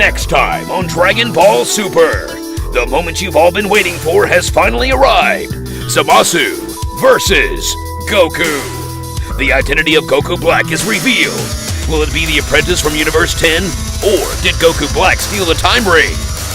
Next time on Dragon Ball Super, the moment you've all been waiting for has finally arrived. Zamasu versus Goku. The identity of Goku Black is revealed. Will it be the apprentice from Universe 10? Or did Goku Black steal the time ring?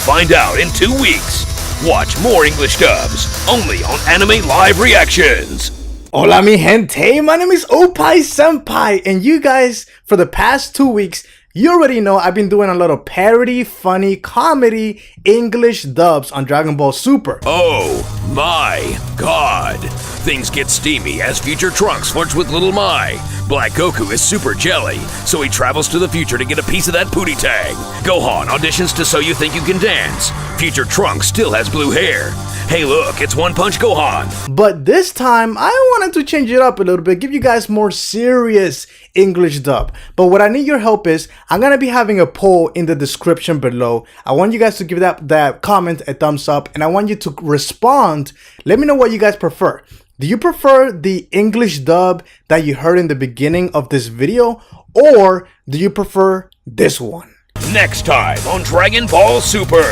Find out in 2 weeks. Watch more English dubs, only on Anime Live Reactions. Hola mi gente, my name is Oppai Senpai, and you guys, for the past 2 weeks, you already know I've been doing a lot of parody, funny, comedy, English dubs on Dragon Ball Super. Oh my god. Things get steamy as future Trunks flirts with Little Mai. Black Goku is super jelly, so he travels to the future to get a piece of that pootie tang. Gohan auditions to So You Think You Can Dance. Future Trunks still has blue hair. Hey look, it's One Punch Gohan. But this time, I wanted to change it up a little bit, give you guys more serious English dub. But what I need your help is, I'm going to be having a poll in the description below. I want you guys to give that comment a thumbs up, and I want you to respond. Let me know what you guys prefer. Do you prefer the English dub that you heard in the beginning of this video, or do you prefer this one? Next time on Dragon Ball Super,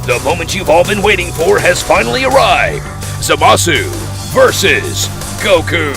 the moment you've all been waiting for has finally arrived. Zamasu versus Goku.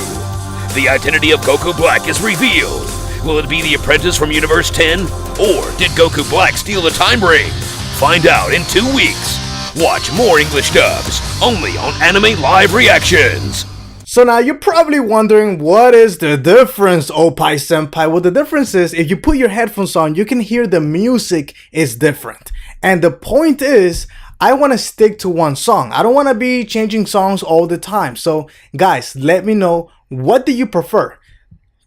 The identity of Goku Black is revealed. Will it be the apprentice from Universe 10? Or did Goku Black steal the time ring? Find out in 2 weeks. Watch more English dubs, only on Anime Live Reactions. So now you're probably wondering, what is the difference, Oppai Senpai? Well, the difference is, if you put your headphones on, you can hear the music is different. And the point is, I want to stick to one song. I don't want to be changing songs all the time. So guys, let me know, what do you prefer?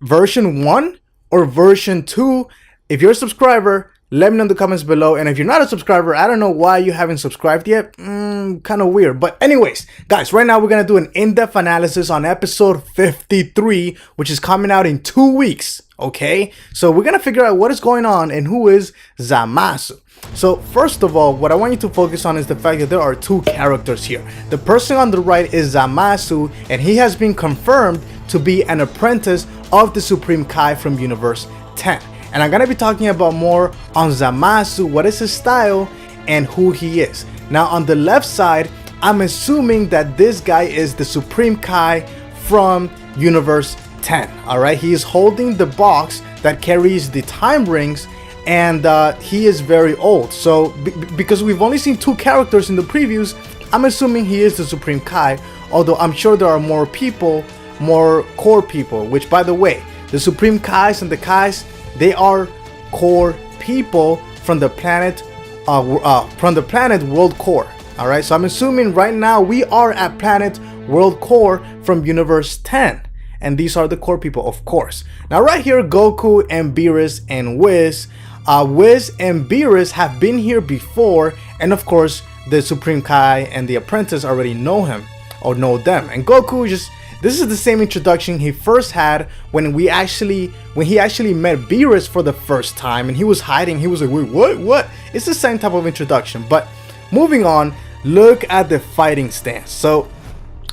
Version 1 or version 2? If you're a subscriber, let me know in the comments below. And if you're not a subscriber, I don't know why you haven't subscribed yet. Kind of weird. But anyways, guys, right now we're going to do an in-depth analysis on episode 53, which is coming out in 2 weeks. Okay, so we're going to figure out what is going on and who is Zamasu. So first of all, what I want you to focus on is the fact that there are 2 characters here. The person on the right is Zamasu, and he has been confirmed to be an apprentice of the Supreme Kai from Universe 10. And I'm going to be talking about more on Zamasu, what is his style, and who he is. Now on the left side, I'm assuming that this guy is the Supreme Kai from Universe 10. Alright, he is holding the box that carries the time rings, and he is very old. So because we've only seen 2 characters in the previews, I'm assuming he is the Supreme Kai, although I'm sure there are more people, more core people, which, by the way, the Supreme Kais and the Kais, they are core people from the planet World Core. All right, so I'm assuming right now we are at planet World Core from Universe 10, and these are the core people, of course. Now right here, Goku and Beerus and Whis. Whis and Beerus have been here before, and of course the Supreme Kai and the apprentice already know him or know them. And Goku this is the same introduction he first had when he actually met Beerus for the first time, and he was hiding. He was like, wait, what? It's the same type of introduction. But moving on, look at the fighting stance. So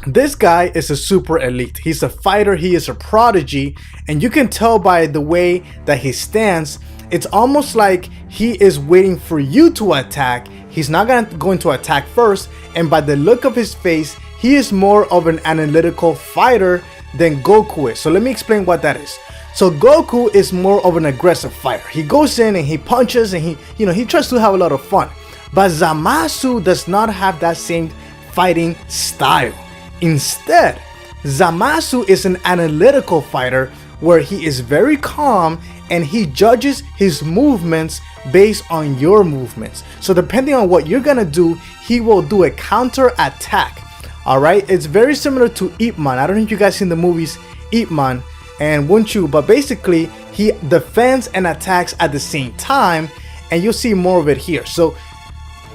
this guy is a super elite. He's a fighter. He is a prodigy, and you can tell by the way that he stands, it's almost like he is waiting for you to attack. He's not going to attack first, and by the look of his face, he is more of an analytical fighter than Goku is. So let me explain what that is. So Goku is more of an aggressive fighter. He goes in and he punches, and he tries to have a lot of fun. But Zamasu does not have that same fighting style. Instead, Zamasu is an analytical fighter where he is very calm and he judges his movements based on your movements. So depending on what you're gonna do, he will do a counter attack. Alright, it's very similar to Ip Man. I don't know if you guys seen the movies Ip Man and Wunchu, but basically he defends and attacks at the same time, and you'll see more of it here. So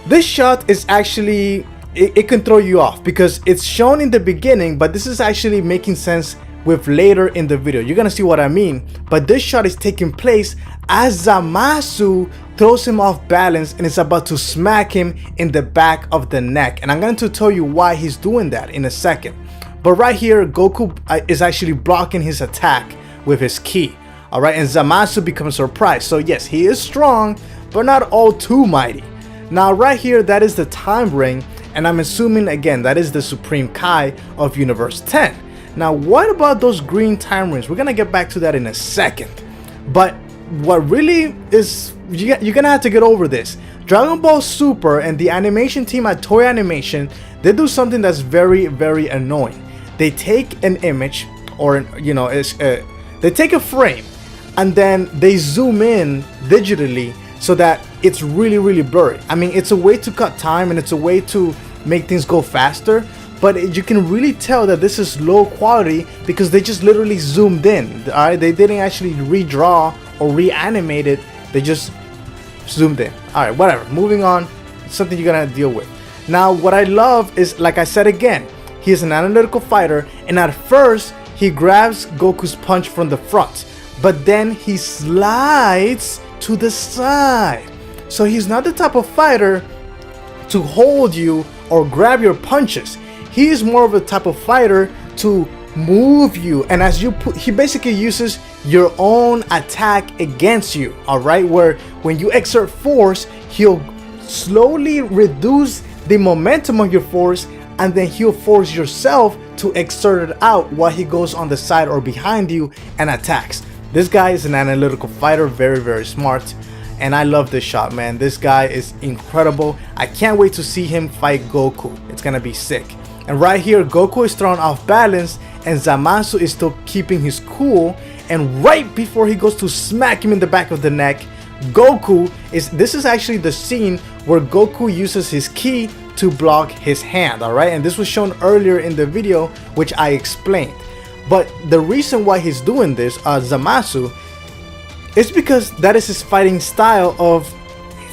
this shot is actually, it can throw you off because it's shown in the beginning, but this is actually making sense with later in the video. You're gonna see what I mean. But this shot is taking place as Zamasu throws him off balance and is about to smack him in the back of the neck. And I'm going to tell you why he's doing that in a second. But right here, Goku is actually blocking his attack with his ki. Alright, and Zamasu becomes surprised. So yes, he is strong, but not all too mighty. Now right here, that is the time ring, and I'm assuming again that is the Supreme Kai of Universe 10. Now what about those green time rings? We're gonna get back to that in a second. But what really is, you're gonna have to get over this. Dragon Ball Super and the animation team at Toei Animation, they do something that's very, very annoying. They take an image, or they take a frame, and then they zoom in digitally so that it's really, really blurry. I mean, it's a way to cut time and it's a way to make things go faster, but you can really tell that this is low quality because they just literally zoomed in. All right, they didn't actually redraw or reanimate it. They just zoomed in. All right, whatever. Moving on. It's something you're gonna deal with. Now, what I love is, like I said again, he is an analytical fighter, and at first he grabs Goku's punch from the front, but then he slides to the side. So he's not the type of fighter to hold you or grab your punches. He is more of a type of fighter to move you, and as you he basically uses your own attack against you. All right, where when you exert force, he'll slowly reduce the momentum of your force, and then he'll force yourself to exert it out while he goes on the side or behind you and attacks. This guy is an analytical fighter, very, very smart, and I love this shot, man. This guy is incredible. I can't wait to see him fight Goku. It's gonna be sick. And right here, Goku is thrown off balance, and Zamasu is still keeping his cool, and right before he goes to smack him in the back of the neck, this is actually the scene where Goku uses his ki to block his hand, alright? And this was shown earlier in the video, which I explained. But the reason why he's doing this, Zamasu, is because that is his fighting style of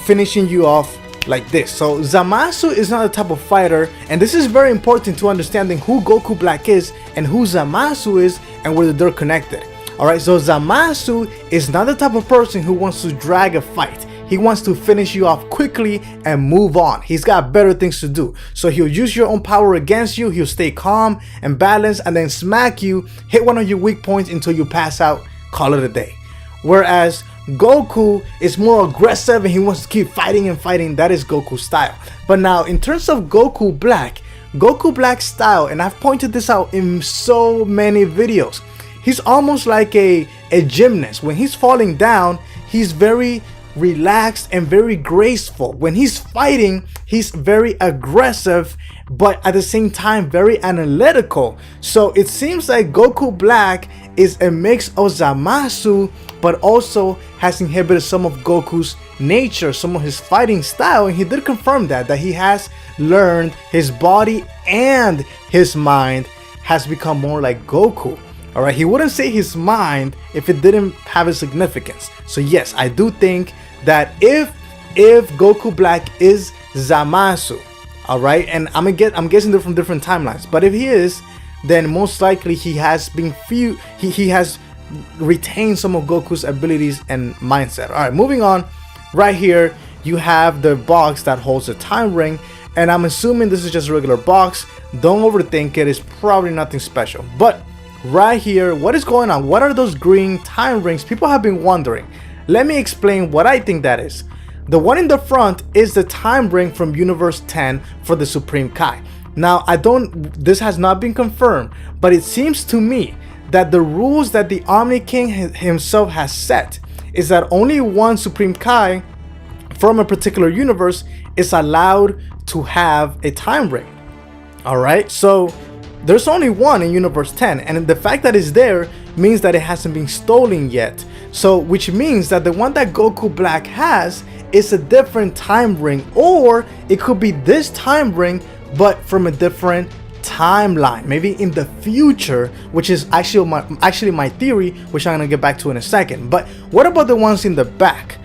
finishing you off like this. So Zamasu is not a type of fighter, and this is very important to understanding who Goku Black is and who Zamasu is and whether they're connected. Alright, so Zamasu is not the type of person who wants to drag a fight. He wants to finish you off quickly and move on. He's got better things to do. So he'll use your own power against you. He'll stay calm and balanced and then smack you, hit one of your weak points until you pass out, call it a day. Whereas Goku is more aggressive and he wants to keep fighting and fighting. That is Goku's style. But now in terms of Goku Black's style, and I've pointed this out in so many videos, he's almost like a gymnast. When he's falling down, he's very relaxed and very graceful. When he's fighting, he's very aggressive, but at the same time very analytical. So it seems like Goku Black is a mix of Zamasu, but also has inhibited some of Goku's nature, some of his fighting style, and he did confirm that he has learned his body and his mind has become more like Goku. Alright, he wouldn't say his mind if it didn't have a significance. So yes, I do think that if Goku Black is Zamasu, alright, and I'm guessing they're from different timelines, but if he is, then most likely he has been he has retained some of Goku's abilities and mindset. Alright, moving on. Right here, you have the box that holds the time ring, and I'm assuming this is just a regular box. Don't overthink it, it's probably nothing special. But right here, what is going on? What are those green time rings? People have been wondering. Let me explain what I think that is. The one in the front is the time ring from Universe 10 for the Supreme Kai. Now, this has not been confirmed, but it seems to me that the rules that the Omni King himself has set is that only one Supreme Kai from a particular universe is allowed to have a time ring. Alright, so there's only one in Universe 10, and the fact that it's there means that it hasn't been stolen yet. So, which means that the one that Goku Black has is a different time ring, or it could be this time ring, but from a different timeline, maybe in the future, which is actually my theory, which I'm gonna get back to in a second. But what about the ones in the back?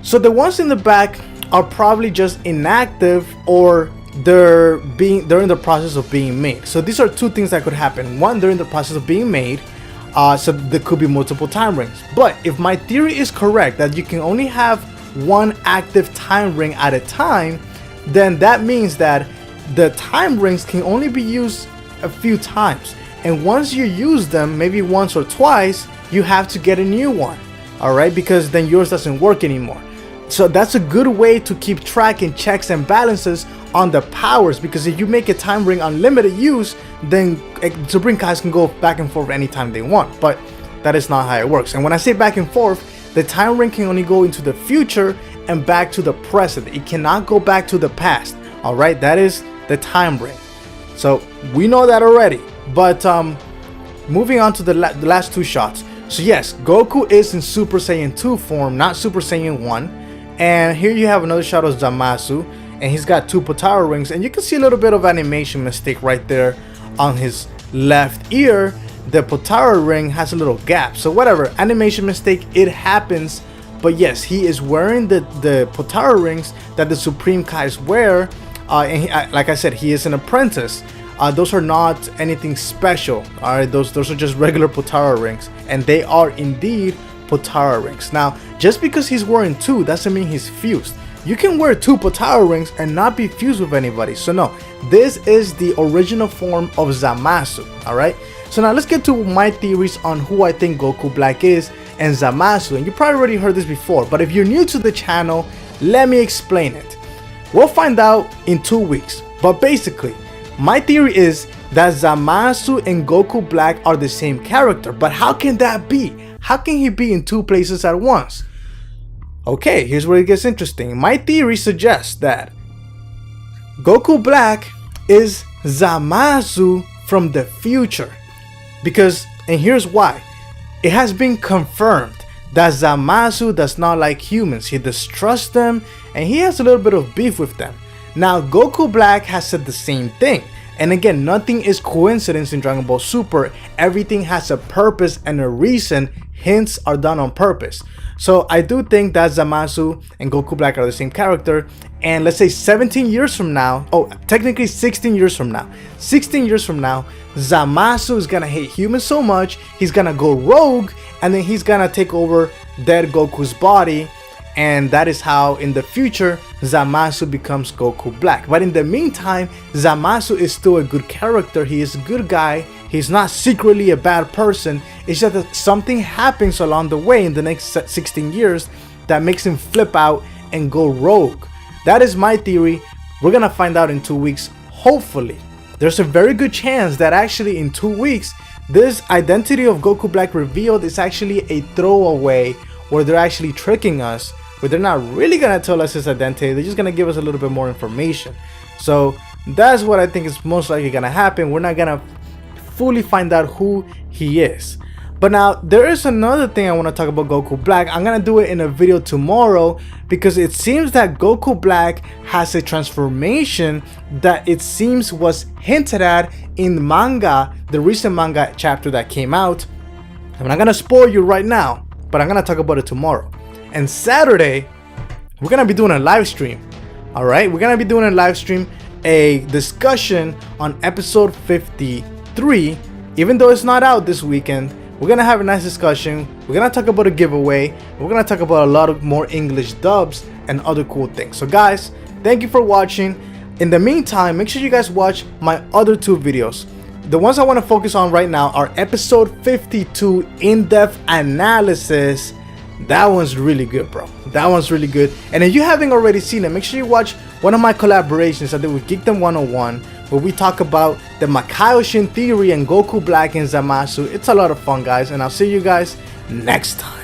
So the ones in the back are probably just inactive, or they're in the process of being made. So these are two things that could happen. One, they're in the process of being made, so there could be multiple time rings. But if my theory is correct that you can only have one active time ring at a time, then that means that the time rings can only be used a few times, and once you use them, maybe once or twice, you have to get a new one. All right, because then yours doesn't work anymore. So that's a good way to keep track and checks and balances on the powers, because if you make a time ring unlimited use, then Supreme Kais can go back and forth anytime they want. But that is not how it works. And when I say back and forth, the time ring can only go into the future and back to the present. It cannot go back to the past. All right, that is the time ring. So we know that already. But moving on to the last two shots. So yes, Goku is in Super Saiyan 2 form, not Super Saiyan 1. And here you have another shot of Zamasu, and he's got two Potara rings, and you can see a little bit of animation mistake right there on his left ear. The Potara ring has a little gap, so whatever, animation mistake, it happens. But yes, he is wearing the Potara rings that the Supreme Kais wear, and like I said, he is an apprentice. Those are not anything special. All right, those are just regular Potara rings, and they are indeed Potara rings. Now, just because he's wearing two doesn't mean he's fused. You can wear two Potara rings and not be fused with anybody. So no, this is the original form of Zamasu. All right. So now let's get to my theories on who I think Goku Black is and Zamasu. And you probably already heard this before, but if you're new to the channel, let me explain it. We'll find out in 2 weeks. But basically, my theory is that Zamasu and Goku Black are the same character. But how can that be? How can he be in two places at once? Okay, here's where it gets interesting. My theory suggests that Goku Black is Zamasu from the future. Because, and here's why. It has been confirmed that Zamasu does not like humans. He distrusts them, and he has a little bit of beef with them. Now, Goku Black has said the same thing. And again, nothing is coincidence in Dragon Ball Super. Everything has a purpose and a reason. Hints are done on purpose. So I do think that Zamasu and Goku Black are the same character. And let's say 17 years from now, oh, technically 16 years from now. 16 years from now, Zamasu is gonna hate humans so much, he's gonna go rogue, and then he's gonna take over dead Goku's body. And that is how in the future Zamasu becomes Goku Black. But in the meantime, Zamasu is still a good character. He is a good guy. He's not secretly a bad person. It's just that something happens along the way in the next 16 years that makes him flip out and go rogue. That is my theory. We're gonna find out in 2 weeks, hopefully. There's a very good chance that actually in 2 weeks, this identity of Goku Black revealed is actually a throwaway, where they're actually tricking us, where they're not really gonna tell us his identity. They're just gonna give us a little bit more information. So that's what I think is most likely gonna happen. We're not gonna fully find out who he is. But now there is another thing I want to talk about Goku Black. I'm gonna do it in a video tomorrow, because it seems that Goku Black has a transformation that it seems was hinted at in manga, the recent manga chapter that came out. I'm not gonna spoil you right now, but I'm gonna talk about it tomorrow. And Saturday, we're gonna be doing a live stream. All right, we're gonna be doing a live stream, a discussion on episode 53. Even though it's not out this weekend, we're gonna have a nice discussion. We're gonna talk about a giveaway. We're gonna talk about a lot of more English dubs and other cool things. So guys, thank you for watching. In the meantime, make sure you guys watch my other two videos. The ones I want to focus on right now are episode 52, in-depth analysis. That one's really good, bro. That one's really good. And if you haven't already seen it, make sure you watch one of my collaborations I did with Geekdom 101, where we talk about the Makaiyoshin theory and Goku Black and Zamasu. It's a lot of fun, guys, and I'll see you guys next time.